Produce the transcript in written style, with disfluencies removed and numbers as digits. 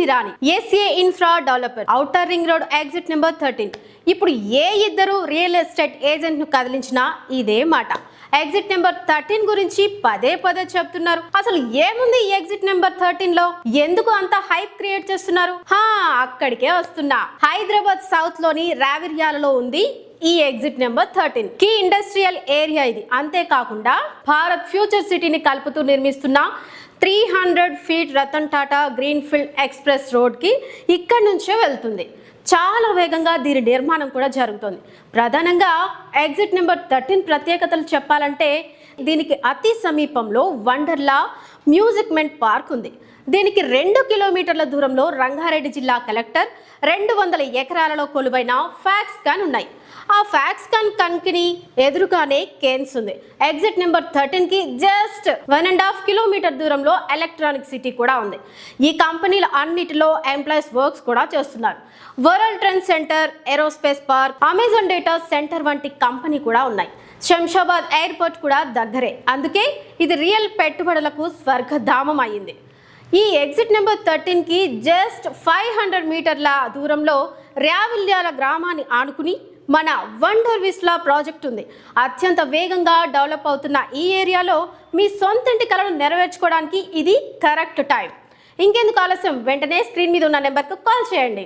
మిరాని SA infra developer outer ring road exit number 13. ఇప్పుడు ఏ ఇద్దరు real estate agent ను కదిలించినా ఇదే మాట. ఎగ్జిట్ నెంబర్ 13 గురించి పదే చెప్తున్నారు. అసలు ఏముంది ఈ ఎగ్జిట్ నెంబర్ 13 లో? ఎందుకు అంత హైప్ క్రియేట్ చేస్తున్నారు? అక్కడికే వస్తున్నా. హైదరాబాద్ సౌత్ లోని రావిర్యాలలో ఉంది ఈ exit number 13. Key industrial area ఇది. అంతేకాకుండా భారత్ ఫ్యూచర్ సిటీని కలుపుతూ నిర్మిస్తున్న 300 feet Ratan Tata greenfield express road కి ఇక్కడి నుంచే వెళ్తుంది. చాలా వేగంగా దీని నిర్మాణం కూడా జరుగుతుంది. ప్రధానంగా ఎగ్జిట్ నెంబర్ 13 ప్రత్యేకతలు చెప్పాలంటే దీనికి అతి సమీపంలో వండర్లా మ్యూజిక్మెంట్ పార్క్ ఉంది. దీనికి 2 కిలోమీటర్ల దూరంలో రంగారెడ్డి జిల్లా కలెక్టర్ 200 ఎకరాలలో కొలువైన ఫాక్స్కాన్ ఉన్నాయి. ఆ ఫాక్స్కాన్ కంకిని ఎదురుగానే కేన్స్ ఉంది. ఎగ్జిట్ నెంబర్ 13 కి జస్ట్ 1.5 కిలోమీటర్ దూరంలో ఎలక్ట్రానిక్ సిటీ కూడా ఉంది. ఈ కంపెనీల అన్నిటిలో ఎంప్లాయీస్ వర్క్స్ కూడా చేస్తున్నారు. World trend centre, aerospace park, Amazon data centre వంటి కంపెనీ కూడా ఉన్నాయి. శంషాబాద్ ఎయిర్పోర్ట్ కూడా దగ్గరే. అందుకే ఇది రియల్ పెట్టుబడులకు స్వర్గధామం అయింది. ఈ ఎగ్జిట్ నెంబర్ 13 కి జస్ట్ 500 మీటర్ల దూరంలో రావిల్యాల గ్రామాన్ని ఆనుకుని మన వండర్ విస్లా ప్రాజెక్ట్ ఉంది. అత్యంత వేగంగా డెవలప్ అవుతున్న ఈ ఏరియాలో మీ సొంతింటి కలను నెరవేర్చుకోవడానికి ఇది కరెక్ట్ టైం. ఇంకెందుకు ఆలస్యం, వెంటనే స్క్రీన్ మీద ఉన్న నెంబర్కు కాల్ చేయండి.